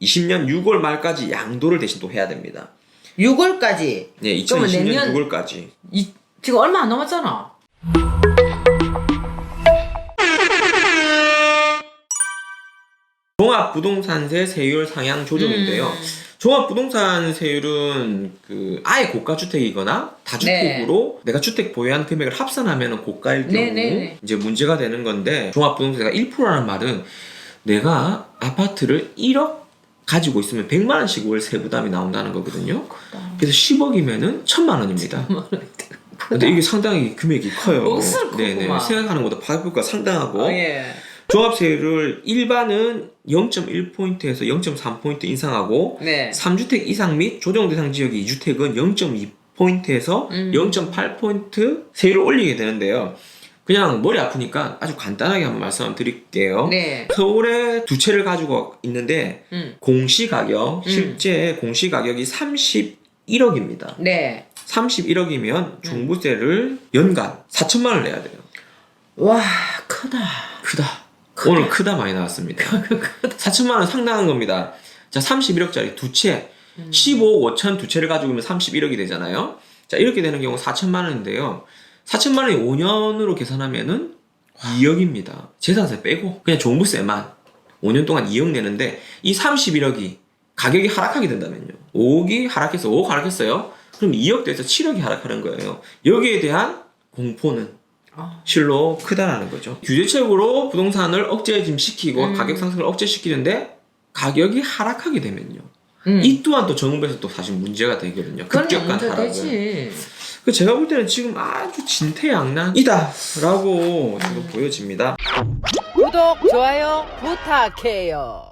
20년 6월 말까지 양도를 대신 또 해야 됩니다. 6월까지? 네, 2020년 6월까지. 지금 얼마 안 남았잖아. 종합부동산세 세율 상향 조정인데요. 종합부동산 세율은 아예 고가주택이거나 다주택으로 내가 주택 보유한 금액을 합산하면 고가일 경우 이제 문제가 되는 건데, 종합부동산세가 1%라는 말은 내가 아파트를 1억 가지고 있으면 100만 원씩 월 세부담이 나온다는 거거든요. 그래서 10억이면은 1000만 원입니다. 근데 이게 상당히 금액이 커요. 네네. 생각하는 것보다 파급효과가 상당하고. 종합세율을 일반은 0.1포인트에서 0.3포인트 인상하고 3주택 이상 및 조정대상 지역의 2주택은 0.2포인트에서 0.8포인트 세율을 올리게 되는데요. 그냥 머리 아프니까 아주 간단하게 한번 말씀드릴게요. 서울에 두 채를 가지고 있는데 공시가격, 실제 공시가격이 31억입니다. 31억이면 종부세를 연간 4천만 원을 내야 돼요. 와, 크다. 오늘 크다 많이 나왔습니다. 4천만 원 상당한 겁니다. 자, 31억짜리 두 채, 15억 5천 두 채를 가지고 있으면 31억이 되잖아요. 자, 이렇게 되는 경우 4천만 원인데요. 4천만 원이 5년으로 계산하면은 2억입니다. 재산세 빼고 그냥 종부세만 5년 동안 2억 내는데, 이 31억이 가격이 하락하게 된다면요. 5억이 하락해서 5억 하락했어요. 그럼 2억 돼서 7억이 하락하는 거예요. 여기에 대한 공포는 실로 크다라는 거죠. 규제책으로 부동산을 억제시키고 가격 상승을 억제시키는데 가격이 하락하게 되면요. 이 또한 또 정부에서 또 사실 문제가 되거든요. 급격한 하락은. 제가 볼 때는 지금 아주 진퇴양난이다라고 지금 보여집니다. 구독, 좋아요 부탁해요.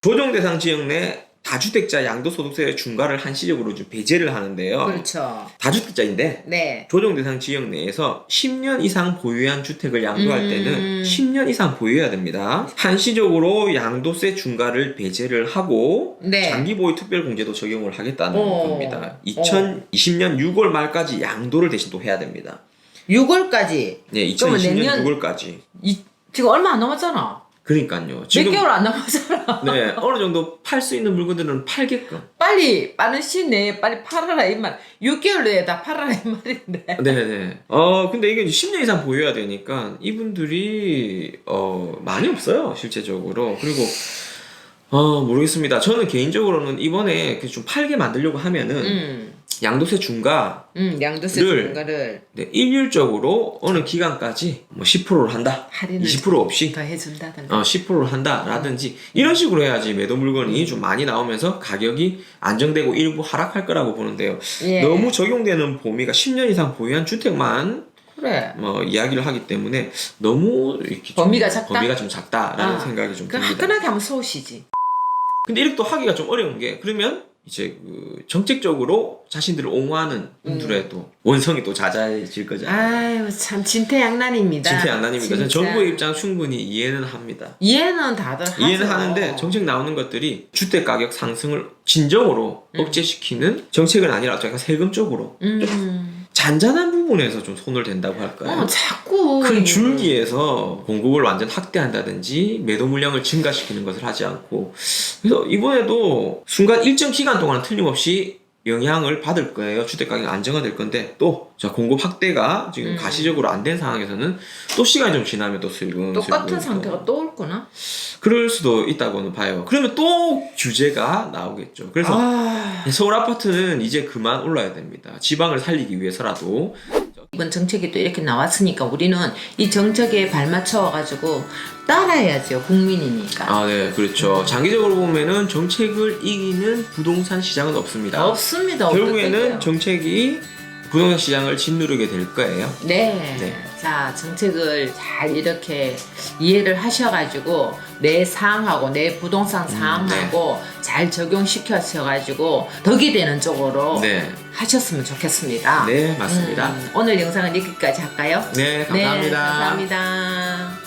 조정대상 지역 내 다주택자 양도소득세 중과를 한시적으로 좀 배제를 하는데요. 그렇죠. 다주택자인데 조정대상 지역 내에서 10년 이상 보유한 주택을 양도할 때는 10년 이상 보유해야 됩니다. 한시적으로 양도세 중과를 배제를 하고 장기보유 특별공제도 적용을 하겠다는 겁니다. 2020년 6월 말까지 양도를 대신 또 해야 됩니다. 6월까지? 네, 2020년 6월까지. 지금 얼마 안 남았잖아. 그러니까요. 지금 몇 개월 안 남았잖아. 네, 어느 정도 팔 수 있는 물건들은 팔게끔. 빨리 빠른 시일 내에 빨리 팔아라 이 말. 6개월 내에 다 팔아라 이 말인데. 네네. 근데 이게 10년 이상 보유해야 되니까 이분들이 많이 없어요, 실제적으로. 그리고 모르겠습니다. 저는 개인적으로는 이번에 좀 팔게 만들려고 하면은 양도세 중과를 일률적으로 어느 기간까지 뭐 10%를 한다, 20% 없이 더 해준다든가 10%를 한다라든지 이런 식으로 해야지 매도 물건이 좀 많이 나오면서 가격이 안정되고 일부 하락할 거라고 보는데요. 너무 적용되는 범위가 10년 이상 보유한 주택만 이야기를 하기 때문에 너무 이렇게 범위가 좀 작다라는 생각이 좀 듭니다. 화끈하게 하면 쏘시지. 근데 이렇게 또 하기가 좀 어려운 게, 그러면 이제 정책적으로 자신들을 옹호하는 분들의 또 원성이 또 잦아질 거잖아요. 아유, 참 진퇴양난입니다. 저는 정부의 입장 충분히 이해는 합니다. 이해는 다들 하죠. 이해는 하는데 정책 나오는 것들이 주택 가격 상승을 진정으로 억제시키는 정책은 아니라 약간 세금 쪽으로 잔잔한 부분에서 좀 손을 댄다고 할까요? 자꾸 큰 줄기에서 공급을 완전 확대한다든지 매도 물량을 증가시키는 것을 하지 않고, 그래서 이번에도 순간 일정 기간 동안은 틀림없이 영향을 받을 거예요. 주택 가격이 안정화될 건데, 또 공급 확대가 지금 가시적으로 안 된 상황에서는 또 시간이 좀 지나면 또 슬금 똑같은 상태가 또 올 거나? 그럴 수도 있다고는 봐요. 그러면 또 규제가 나오겠죠. 그래서 서울 아파트는 이제 그만 올라야 됩니다. 지방을 살리기 위해서라도. 이번 정책이 또 이렇게 나왔으니까 우리는 이 정책에 발맞춰 가지고 따라야죠. 국민이니까. 네, 그렇죠. 장기적으로 보면은 정책을 이기는 부동산 시장은 없습니다. 없습니다. 결국에는 정책이 부동산 시장을 짓누르게 될 거예요. 자, 정책을 잘 이렇게 이해를 하셔가지고 내 사항하고 내 부동산 사항하고 잘 적용시켜셔가지고 덕이 되는 쪽으로 하셨으면 좋겠습니다. 네, 맞습니다. 오늘 영상은 여기까지 할까요? 네, 감사합니다. 감사합니다.